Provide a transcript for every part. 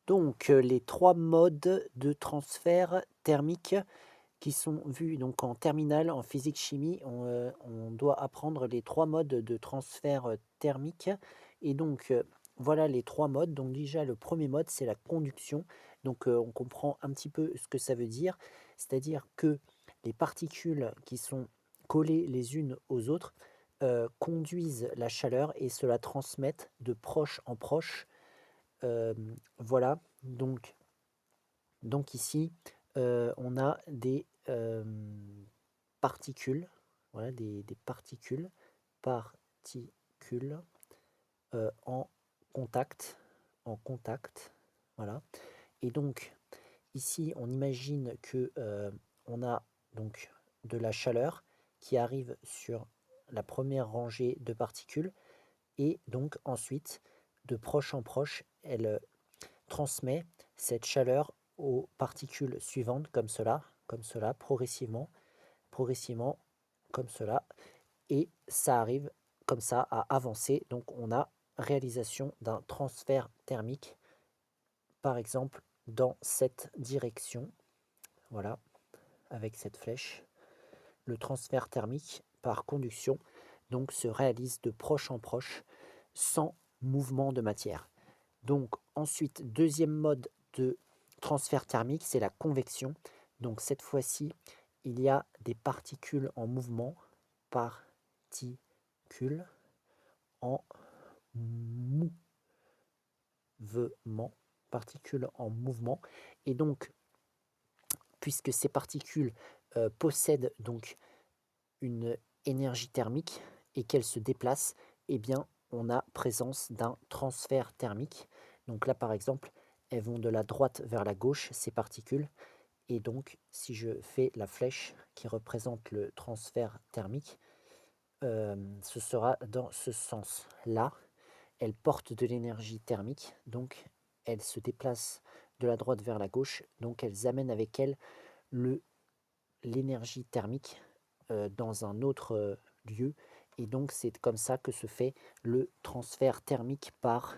Donc, les 3 modes de transfert thermique qui sont vus donc en terminale en physique-chimie. On doit apprendre les 3 modes de transfert, thermique et donc, voilà les 3 modes. Donc déjà le premier mode, c'est la conduction. Donc, on comprend un petit peu ce que ça veut dire. C'est-à-dire que les particules qui sont collées les unes aux autres, conduisent la chaleur et se la transmettent de proche en proche. Voilà, donc ici, on a des particules, voilà, des particules en en contact, voilà. Et donc ici, on imagine que on a donc de la chaleur qui arrive sur la première rangée de particules et donc ensuite, de proche en proche, elle transmet cette chaleur aux particules suivantes comme cela, progressivement, progressivement, comme cela, et ça arrive comme ça à avancer. Donc on a réalisation d'un transfert thermique, par exemple dans cette direction, voilà, avec cette flèche. Le transfert thermique par conduction donc se réalise de proche en proche sans mouvement de matière. Donc ensuite, deuxième mode de transfert thermique, c'est la convection. Donc cette fois-ci, il y a des particules en mouvement, particules en mouvement, particules en mouvement. Et donc, puisque ces particules possèdent donc une énergie thermique et qu'elles se déplacent, eh bien, on a présence d'un transfert thermique. Donc là, par exemple, elles vont de la droite vers la gauche, ces particules. Et donc, si je fais la flèche qui représente le transfert thermique, ce sera dans ce sens-là. Elles portent de l'énergie thermique, donc elles se déplacent de la droite vers la gauche, donc elles amènent avec elles le l'énergie thermique dans un autre lieu. Et donc c'est comme ça que se fait le transfert thermique par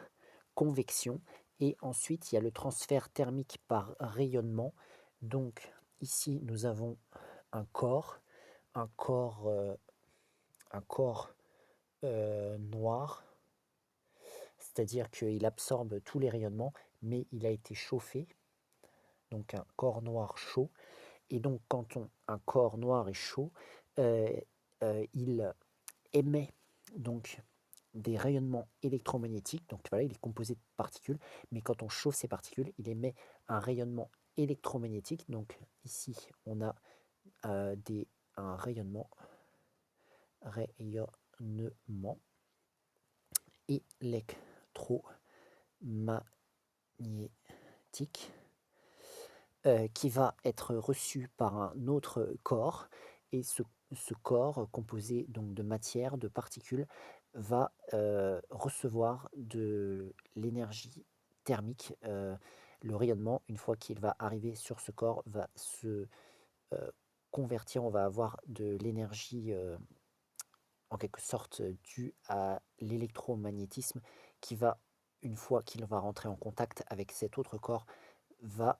convection. Et ensuite, il y a le transfert thermique par rayonnement. Donc ici, nous avons un corps, un corps, euh, un corps noir, c'est-à-dire qu'il absorbe tous les rayonnements, mais il a été chauffé, donc un corps noir chaud. Et donc, quand un corps noir est chaud, euh, il émet donc des rayonnements électromagnétiques. Donc voilà, il est composé de particules, mais quand on chauffe ces particules, il émet un rayonnement électromagnétique. Donc ici, on a un rayonnement électromagnétique qui va être reçu par un autre corps. Et ce corps, composé donc de matière, de particules, va recevoir de l'énergie thermique. Le rayonnement, une fois qu'il va arriver sur ce corps, va se convertir. On va avoir de l'énergie en quelque sorte due à l'électromagnétisme qui va, une fois qu'il va rentrer en contact avec cet autre corps, va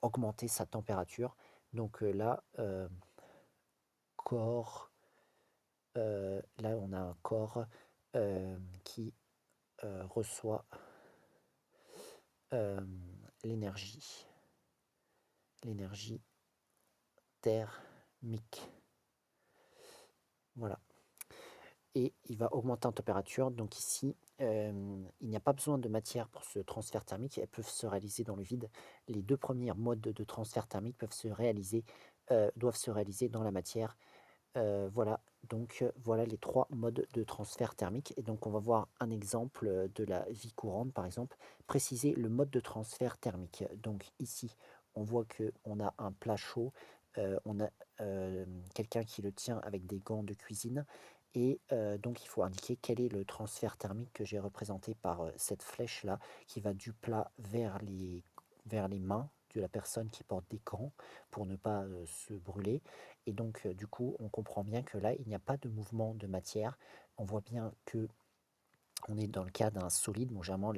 augmenter sa température. Donc là, corps, là on a un corps qui reçoit euh, l'énergie, l'énergie thermique. Voilà. Et il va augmenter en température. Donc ici, il n'y a pas besoin de matière pour ce transfert thermique. Elles peuvent se réaliser dans le vide. Les deux premiers modes de transfert thermique doivent se réaliser dans la matière. Voilà, donc voilà les 3 modes de transfert thermique. Et donc on va voir un exemple de la vie courante, par exemple. Préciser le mode de transfert thermique. Donc ici, on voit qu'on a un plat chaud, on a quelqu'un qui le tient avec des gants de cuisine. Et donc il faut indiquer quel est le transfert thermique que j'ai représenté par cette flèche-là, qui va du plat vers les mains de la personne qui porte des gants pour ne pas se brûler. Et donc, du coup, on comprend bien que là, il n'y a pas de mouvement de matière. On voit bien que on est dans le cas d'un solide. Bon, généralement,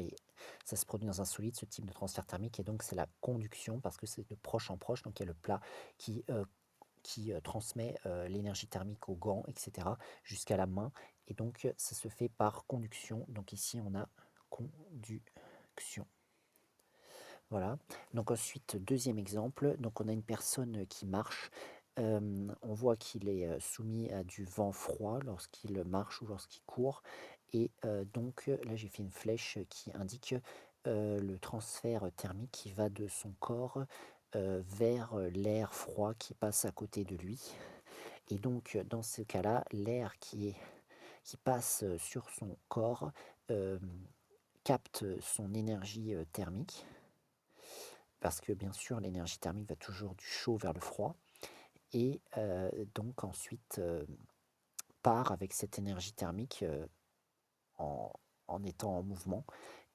Ça se produit dans un solide, ce type de transfert thermique, et donc c'est la conduction parce que c'est de proche en proche. Donc il y a le plat qui transmet l'énergie thermique au gant, etc., jusqu'à la main. Et donc ça se fait par conduction. Donc ici on a conduction. Voilà. Donc ensuite, deuxième exemple, donc on a une personne qui marche. On voit qu'il est soumis à du vent froid lorsqu'il marche ou lorsqu'il court. Et donc là, j'ai fait une flèche qui indique le transfert thermique qui va de son corps vers l'air froid qui passe à côté de lui. Et donc, dans ce cas-là, l'air qui passe sur son corps euh, capte son énergie thermique parce que bien sûr l'énergie thermique va toujours du chaud vers le froid et donc ensuite part avec cette énergie thermique en, en étant en mouvement.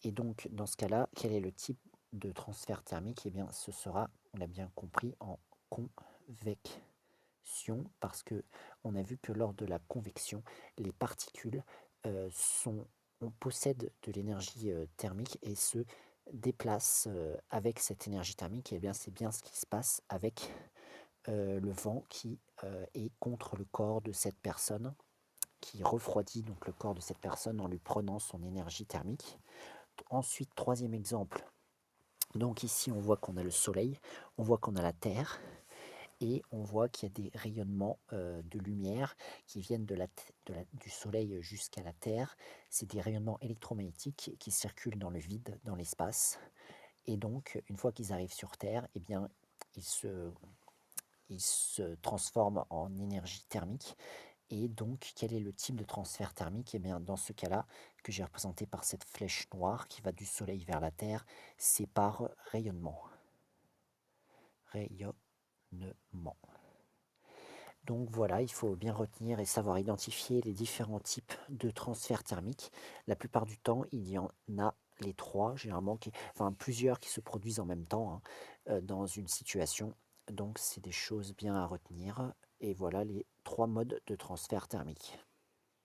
Et donc dans ce cas-là, quel est le type de transfert thermique? Eh bien ce sera, on l'a bien compris, en convection parce que on a vu que lors de la convection, les particules on possède de l'énergie thermique et se déplacent avec cette énergie thermique. Et bien c'est bien ce qui se passe avec le vent qui est contre le corps de cette personne, qui refroidit donc le corps de cette personne en lui prenant son énergie thermique. Ensuite, troisième exemple, donc ici on voit qu'on a le soleil, on voit qu'on a la terre, et on voit qu'il y a des rayonnements de lumière qui viennent du soleil jusqu'à la terre. C'est des rayonnements électromagnétiques qui circulent dans le vide, dans l'espace. Et donc, une fois qu'ils arrivent sur Terre, eh bien, ils se, ils se transforment en énergie thermique. Et donc, quel est le type de transfert thermique? Eh bien, dans ce cas-là, que j'ai représenté par cette flèche noire qui va du soleil vers la Terre, c'est par rayonnement. Rayonnement. Donc voilà, il faut bien retenir et savoir identifier les différents types de transfert thermique. La plupart du temps, il y en a les trois, généralement, enfin plusieurs qui se produisent en même temps dans une situation. Donc c'est des choses bien à retenir. Et voilà les trois modes de transfert thermique.